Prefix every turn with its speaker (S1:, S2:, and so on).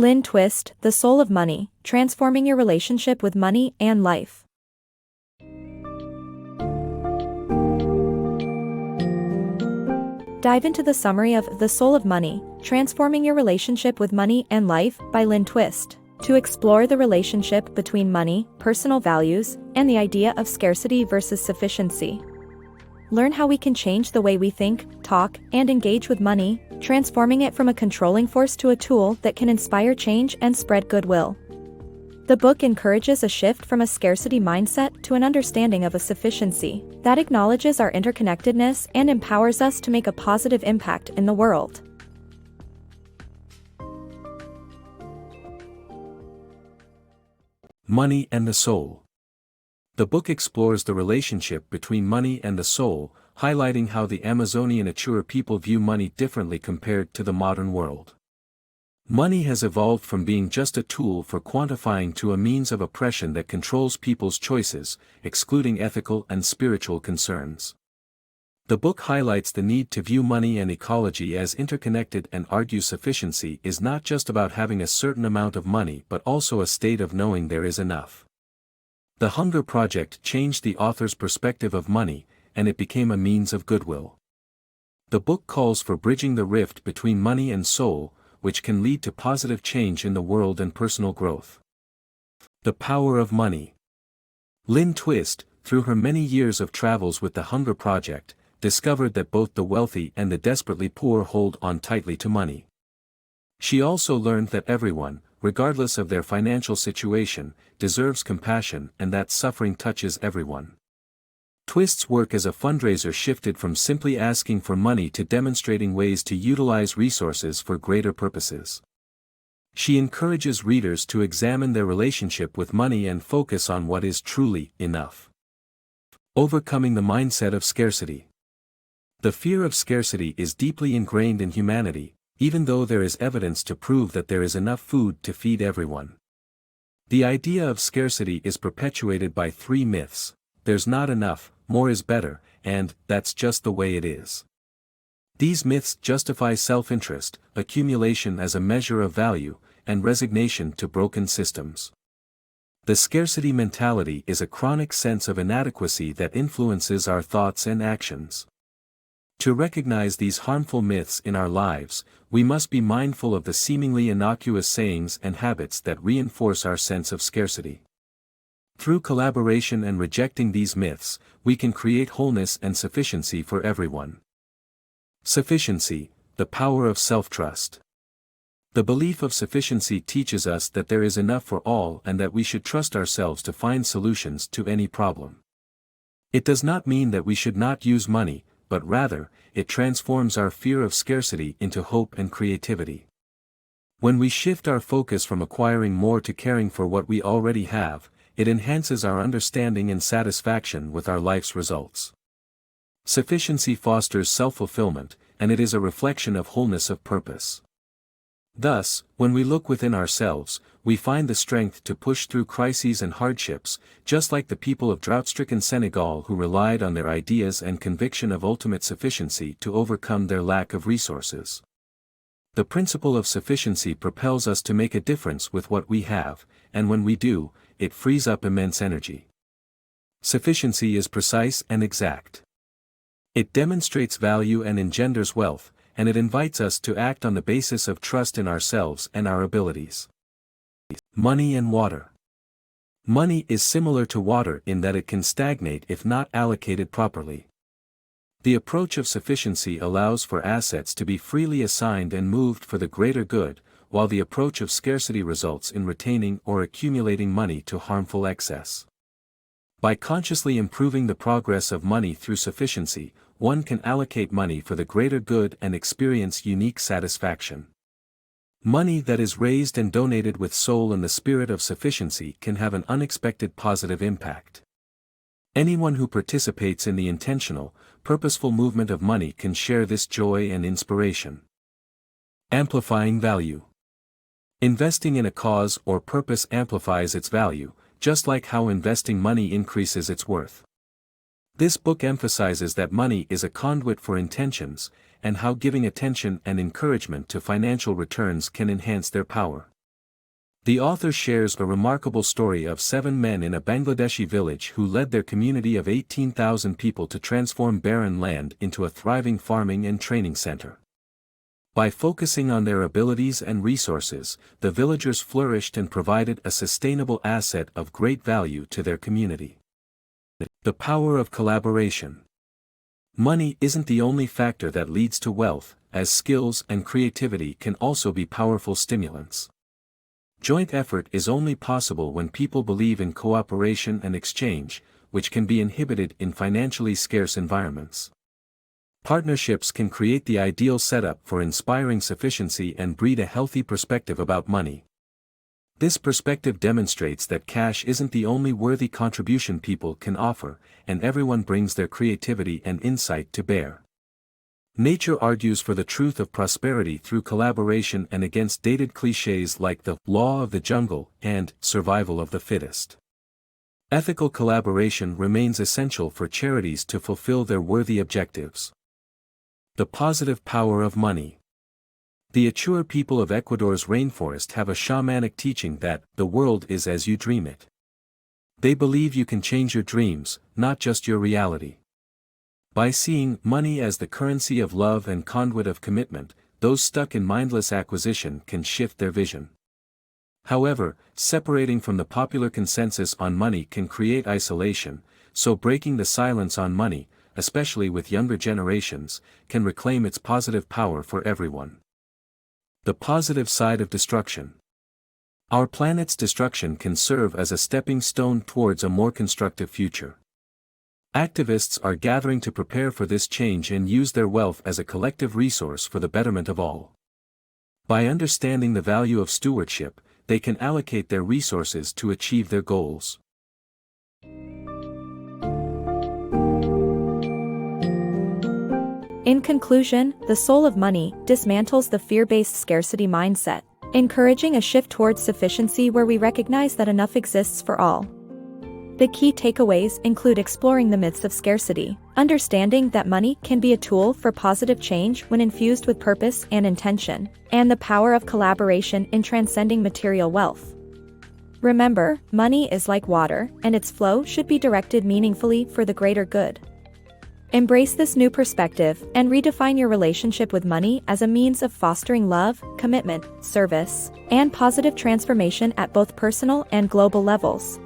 S1: Lynne Twist, The Soul of Money, Transforming Your Relationship with Money and Life. Dive into the summary of The Soul of Money, Transforming Your Relationship with Money and Life by Lynne Twist, to explore the relationship between money, personal values, and the idea of scarcity versus sufficiency. Learn how we can change the way we think, talk, and engage with money, transforming it from a controlling force to a tool that can inspire change and spread goodwill. The book encourages a shift from a scarcity mindset to an understanding of a sufficiency that acknowledges our interconnectedness and empowers us to make a positive impact in the world.
S2: Money and the Soul. The book explores the relationship between money and the soul, highlighting how the Amazonian Achura people view money differently compared to the modern world. Money has evolved from being just a tool for quantifying to a means of oppression that controls people's choices, excluding ethical and spiritual concerns. The book highlights the need to view money and ecology as interconnected and argues sufficiency is not just about having a certain amount of money but also a state of knowing there is enough. The Hunger Project changed the author's perspective of money, and it became a means of goodwill. The book calls for bridging the rift between money and soul, which can lead to positive change in the world and personal growth. The Power of Money. Lynne Twist, through her many years of travels with the Hunger Project, discovered that both the wealthy and the desperately poor hold on tightly to money. She also learned that everyone, regardless of their financial situation, deserves compassion and that suffering touches everyone. Twist's work as a fundraiser shifted from simply asking for money to demonstrating ways to utilize resources for greater purposes. She encourages readers to examine their relationship with money and focus on what is truly enough. Overcoming the mindset of scarcity. The fear of scarcity is deeply ingrained in humanity, even though there is evidence to prove that there is enough food to feed everyone. The idea of scarcity is perpetuated by three myths: there's not enough, more is better, and that's just the way it is. These myths justify self-interest, accumulation as a measure of value, and resignation to broken systems. The scarcity mentality is a chronic sense of inadequacy that influences our thoughts and actions. To recognize these harmful myths in our lives, we must be mindful of the seemingly innocuous sayings and habits that reinforce our sense of scarcity. Through collaboration and rejecting these myths, we can create wholeness and sufficiency for everyone. Sufficiency, the power of self-trust. The belief of sufficiency teaches us that there is enough for all and that we should trust ourselves to find solutions to any problem. It does not mean that we should not use money, but rather, it transforms our fear of scarcity into hope and creativity. When we shift our focus from acquiring more to caring for what we already have, it enhances our understanding and satisfaction with our life's results. Sufficiency fosters self-fulfillment, and it is a reflection of wholeness of purpose. Thus, when we look within ourselves, we find the strength to push through crises and hardships, just like the people of drought-stricken Senegal who relied on their ideas and conviction of ultimate sufficiency to overcome their lack of resources. The principle of sufficiency propels us to make a difference with what we have, and when we do, it frees up immense energy. Sufficiency is precise and exact. It demonstrates value and engenders wealth, and it invites us to act on the basis of trust in ourselves and our abilities. Money and water. Money is similar to water in that it can stagnate if not allocated properly. The approach of sufficiency allows for assets to be freely assigned and moved for the greater good, while the approach of scarcity results in retaining or accumulating money to harmful excess. By consciously improving the progress of money through sufficiency, one can allocate money for the greater good and experience unique satisfaction. Money that is raised and donated with soul and the spirit of sufficiency can have an unexpected positive impact. Anyone who participates in the intentional, purposeful movement of money can share this joy and inspiration. Amplifying value. Investing in a cause or purpose amplifies its value, just like how investing money increases its worth. This book emphasizes that money is a conduit for intentions, and how giving attention and encouragement to financial returns can enhance their power. The author shares a remarkable story of 7 men in a Bangladeshi village who led their community of 18,000 people to transform barren land into a thriving farming and training center. By focusing on their abilities and resources, the villagers flourished and provided a sustainable asset of great value to their community. The power of collaboration. Money isn't the only factor that leads to wealth, as skills and creativity can also be powerful stimulants. Joint effort is only possible when people believe in cooperation and exchange, which can be inhibited in financially scarce environments. Partnerships can create the ideal setup for inspiring sufficiency and breed a healthy perspective about money. This perspective demonstrates that cash isn't the only worthy contribution people can offer, and everyone brings their creativity and insight to bear. Nature argues for the truth of prosperity through collaboration and against dated cliches like the law of the jungle and survival of the fittest. Ethical collaboration remains essential for charities to fulfill their worthy objectives. The positive power of money. The Achua people of Ecuador's rainforest have a shamanic teaching that the world is as you dream it. They believe you can change your dreams, not just your reality. By seeing money as the currency of love and conduit of commitment, those stuck in mindless acquisition can shift their vision. However, separating from the popular consensus on money can create isolation, so breaking the silence on money, especially with younger generations, can reclaim its positive power for everyone. The positive side of destruction. Our planet's destruction can serve as a stepping stone towards a more constructive future. Activists are gathering to prepare for this change and use their wealth as a collective resource for the betterment of all. By understanding the value of stewardship, they can allocate their resources to achieve their goals.
S1: In conclusion, The Soul of Money dismantles the fear-based scarcity mindset, encouraging a shift towards sufficiency where we recognize that enough exists for all. The key takeaways include exploring the myths of scarcity, understanding that money can be a tool for positive change when infused with purpose and intention, and the power of collaboration in transcending material wealth. Remember, money is like water, and its flow should be directed meaningfully for the greater good. Embrace this new perspective and redefine your relationship with money as a means of fostering love, commitment, service, and positive transformation at both personal and global levels.